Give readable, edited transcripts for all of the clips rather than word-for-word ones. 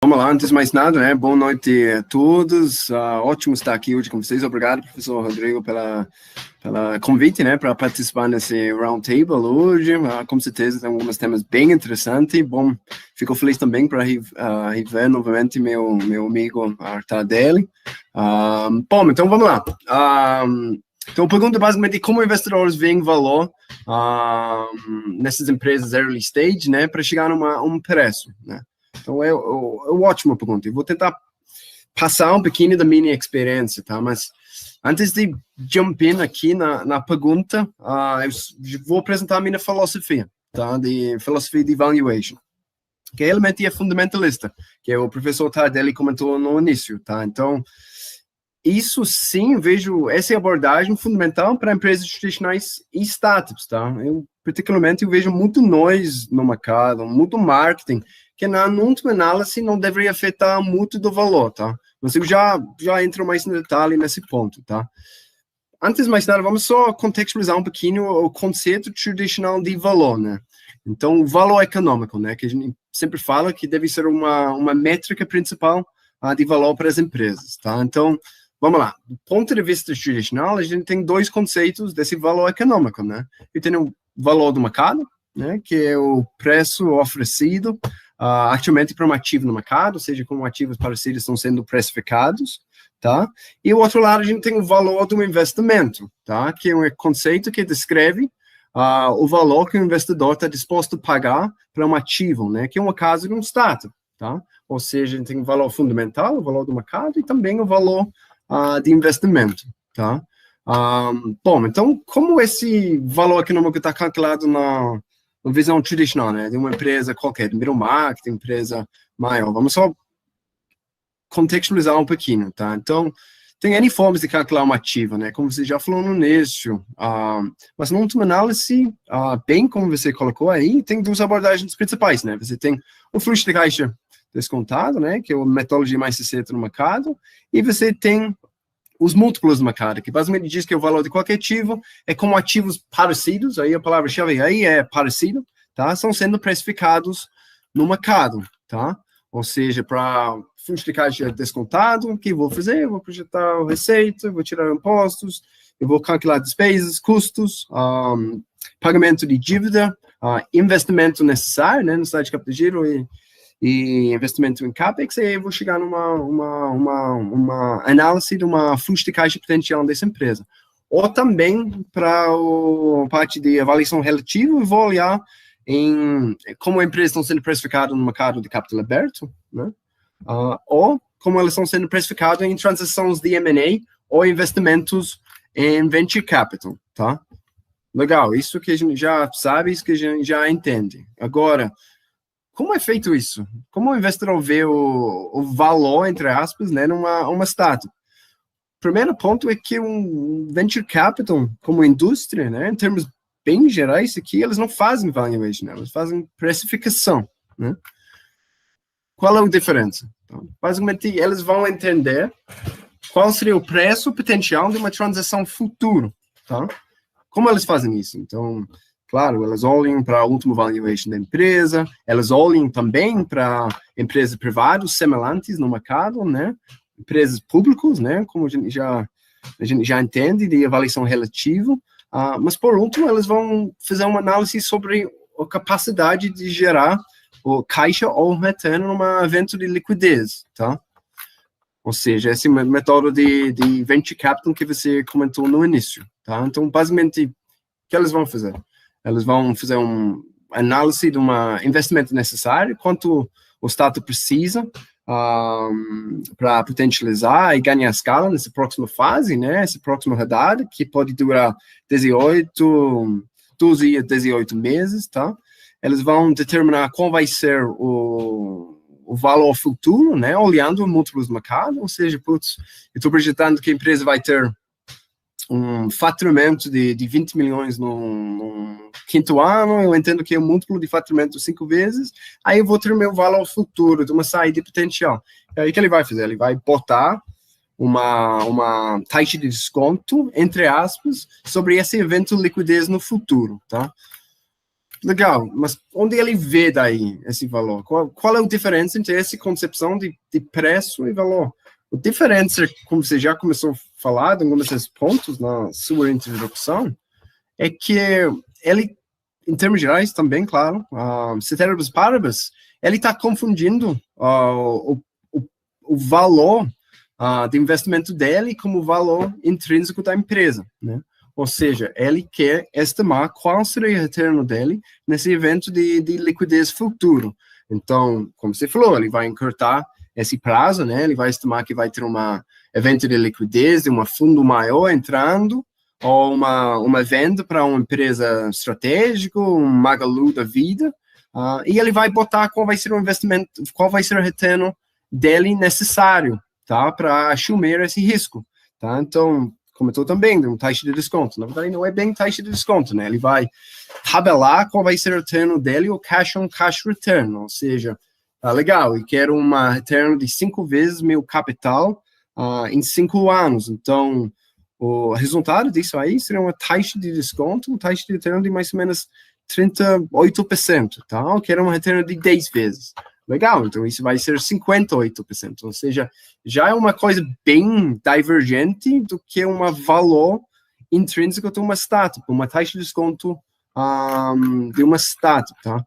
Vamos lá, antes de mais nada, né? Boa noite a todos. Ótimo estar aqui hoje com vocês. Obrigado, professor Rodrigo, pela convite, né? Para participar nesse roundtable hoje. Com certeza tem alguns temas bem interessantes. Bom, fico feliz também para rever novamente meu amigo Tardelli. Bom, então vamos lá. Então, a pergunta basicamente é como investidores veem valor nessas empresas early stage, né? Para chegar a um preço, né? Então, é uma ótima pergunta. Eu vou tentar passar um pouquinho da minha experiência, tá? Mas antes de jump in aqui na pergunta, eu vou apresentar a minha filosofia, tá? De filosofia de valuation, que realmente é fundamentalista, que o professor Tardelli comentou no início, tá? Então, isso sim, essa abordagem fundamental para empresas tradicionais e startups, tá? Particularmente, eu vejo muito noise no mercado, muito marketing, que na última análise não deveria afetar muito do valor, tá? Mas eu já entro mais no detalhe nesse ponto, tá? Antes de mais nada, vamos só contextualizar um pouquinho o conceito tradicional de valor, né? Então, o valor econômico, né? Que a gente sempre fala que deve ser uma métrica principal de valor para as empresas, tá? Então, vamos lá. Do ponto de vista tradicional, a gente tem dois conceitos desse valor econômico, né? Eu tenho o valor do mercado, né? Que é o preço oferecido atualmente para um ativo no mercado, ou seja, como ativos parecidos estão sendo precificados, tá? E o outro lado, a gente tem o valor do investimento, tá? Que é um conceito que descreve o valor que o investidor está disposto a pagar para um ativo, né? Que é um caso de um startup, tá? Ou seja, a gente tem o valor fundamental, o valor do mercado, e também o valor de investimento, tá? Bom, então, como esse valor econômico está calculado na visão tradicional, né, de uma empresa qualquer, de middle market, empresa maior? Vamos só contextualizar um pouquinho, tá? Então, tem N formas de calcular uma ativa, né, como você já falou no início, mas na última análise, bem como você colocou aí, tem duas abordagens principais, né? Você tem o fluxo de caixa descontado, né, que é a metodologia mais aceita no mercado, e você tem os múltiplos do mercado, que basicamente diz que o valor de qualquer ativo é como ativos parecidos, aí a palavra-chave aí é parecido, tá? Estão sendo precificados no mercado, tá? Ou seja, para fluxo de caixa descontado, o que eu vou fazer? Eu vou projetar a receita, eu vou tirar impostos, eu vou calcular despesas, custos, pagamento de dívida, investimento necessário, né, necessidade de capital de giro e investimento em CAPEX, e eu vou chegar numa análise de uma fluxo de caixa potencial dessa empresa. Ou também, para a parte de avaliação relativa, eu vou olhar em como a empresa está sendo precificada no mercado de capital aberto, né? Ou como elas estão sendo precificadas em transações de M&A ou investimentos em venture capital, tá? Legal, isso que a gente já sabe, isso que a gente já entende. Agora, como é feito isso? Como o investidor vê o valor, entre aspas, né, numa startup? O primeiro ponto é que um venture capital, como indústria, né, em termos bem gerais aqui, eles não fazem valuation, né, eles fazem precificação, né? Qual é a diferença? Então, basicamente, eles vão entender qual seria o preço potencial de uma transação futura, tá? Como eles fazem isso? Então, claro, elas olham para a última valuation da empresa, elas olham também para empresas privadas semelhantes no mercado, né? Empresas públicas, né? Como a gente já entende, de avaliação relativa. Mas, por último, elas vão fazer uma análise sobre a capacidade de gerar o caixa ou retorno num evento de liquidez, tá? Ou seja, esse método de venture capital que você comentou no início, tá? Então, basicamente, o que eles vão fazer? Eles vão fazer uma análise de um investimento necessário, quanto o Estado precisa para potencializar e ganhar escala nessa próxima fase, né? Essa próxima rodada, que pode durar 12 a 18 meses, tá? Eles vão determinar qual vai ser o valor futuro, né? Olhando múltiplos do mercado, ou seja, putz, eu estou projetando que a empresa vai ter um faturamento de 20 milhões no quinto ano, eu entendo que é um múltiplo de faturamento 5 vezes, aí eu vou ter meu valor futuro de uma saída potencial. Aí o que ele vai fazer? Ele vai botar uma taxa de desconto, entre aspas, sobre esse evento de liquidez no futuro, tá? Legal, mas onde ele vê daí esse valor? Qual é a diferença entre essa concepção de preço e valor? A diferença, como você já começou a falar, em alguns desses pontos na sua introdução, é que ele, em termos gerais também, claro, ceteris paribus, ele está confundindo o valor de investimento dele como o valor intrínseco da empresa, né? Ou seja, ele quer estimar qual seria o retorno dele nesse evento de liquidez futuro. Então, como você falou, ele vai encurtar esse prazo, né? Ele vai estimar que vai ter um evento de liquidez de um fundo maior entrando, ou uma venda para uma empresa estratégica, um Magalu da vida, e ele vai botar qual vai ser o investimento, qual vai ser o retorno dele necessário, tá? Para assumir esse risco, tá? Então, comentou também de um taxa de desconto. Na verdade, não é bem taxa de desconto, né? Ele vai tabelar qual vai ser o retorno dele, o cash on cash return, ou seja, legal, eu quero uma retorno de 5 vezes meu capital em 5 anos. Então, o resultado disso aí seria uma taxa de desconto, uma taxa de retorno de mais ou menos 38%, tá? Eu quero uma retorno de 10 vezes. Legal, então isso vai ser 58%, ou seja, já é uma coisa bem divergente do que um valor intrínseco de uma startup, uma taxa de desconto de uma startup, tá?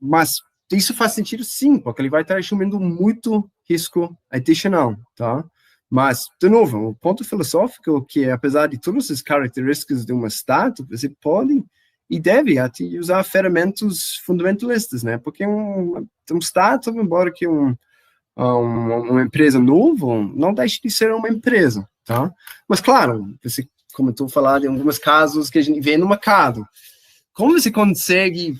Mas isso faz sentido sim, porque ele vai estar assumindo muito risco adicional, tá? Mas, de novo, o ponto filosófico é que, apesar de todas as características de uma startup, você pode e deve até usar ferramentas fundamentalistas, né? Porque um startup, embora que uma empresa nova, não deixe de ser uma empresa, tá? Mas, claro, você comentou falar de alguns casos que a gente vê no mercado. Como você consegue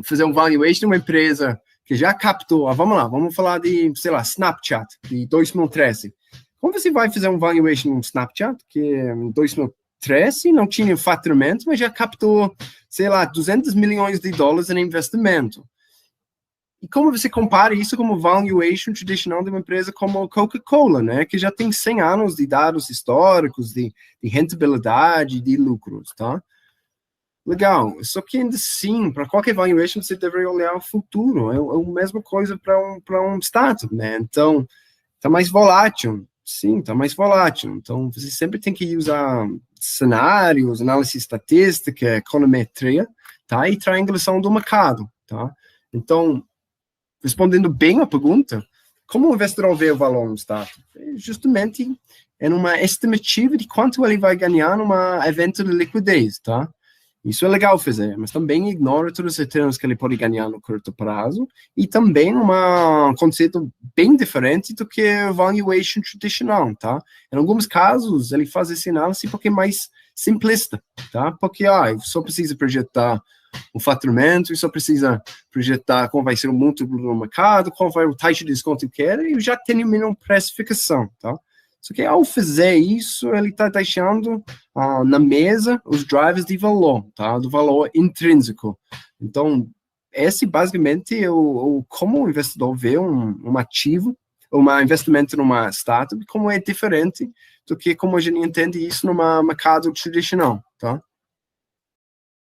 fazer um valuation de uma empresa que já captou, vamos lá, vamos falar de, sei lá, Snapchat, de 2013. Como você vai fazer um valuation no Snapchat, que em 2013 não tinha faturamento, mas já captou, sei lá, 200 milhões de dólares em investimento? E como você compara isso com o valuation tradicional de uma empresa como a Coca-Cola, né, que já tem 100 anos de dados históricos, de rentabilidade, de lucros, tá? Legal, só que ainda assim, para qualquer valuation, você deveria olhar o futuro, é a mesma coisa para um startup, né? Então, está mais volátil, sim, está mais volátil. Então, você sempre tem que usar cenários, análise estatística, econometria, tá? E triangulação do mercado, tá? Então, respondendo bem a pergunta, como o investidor vê o valor no startup? Justamente é numa estimativa de quanto ele vai ganhar num evento de liquidez, tá? Isso é legal fazer, mas também ignora todos os retornos que ele pode ganhar no curto prazo e também um conceito bem diferente do que o valuation tradicional, tá? Em alguns casos, ele faz esse análise porque é mais simplista, tá? Porque, só precisa projetar o faturamento, e só precisa projetar qual vai ser o múltiplo do mercado, qual vai o taxa de desconto que quer, e já tem uma precificação, tá? Só que ao fazer isso, ele está deixando na mesa os drivers de valor, tá? Do valor intrínseco. Então, esse basicamente é como o investidor vê um ativo, um investimento numa startup, como é diferente do que como a gente entende isso num mercado tradicional, tá?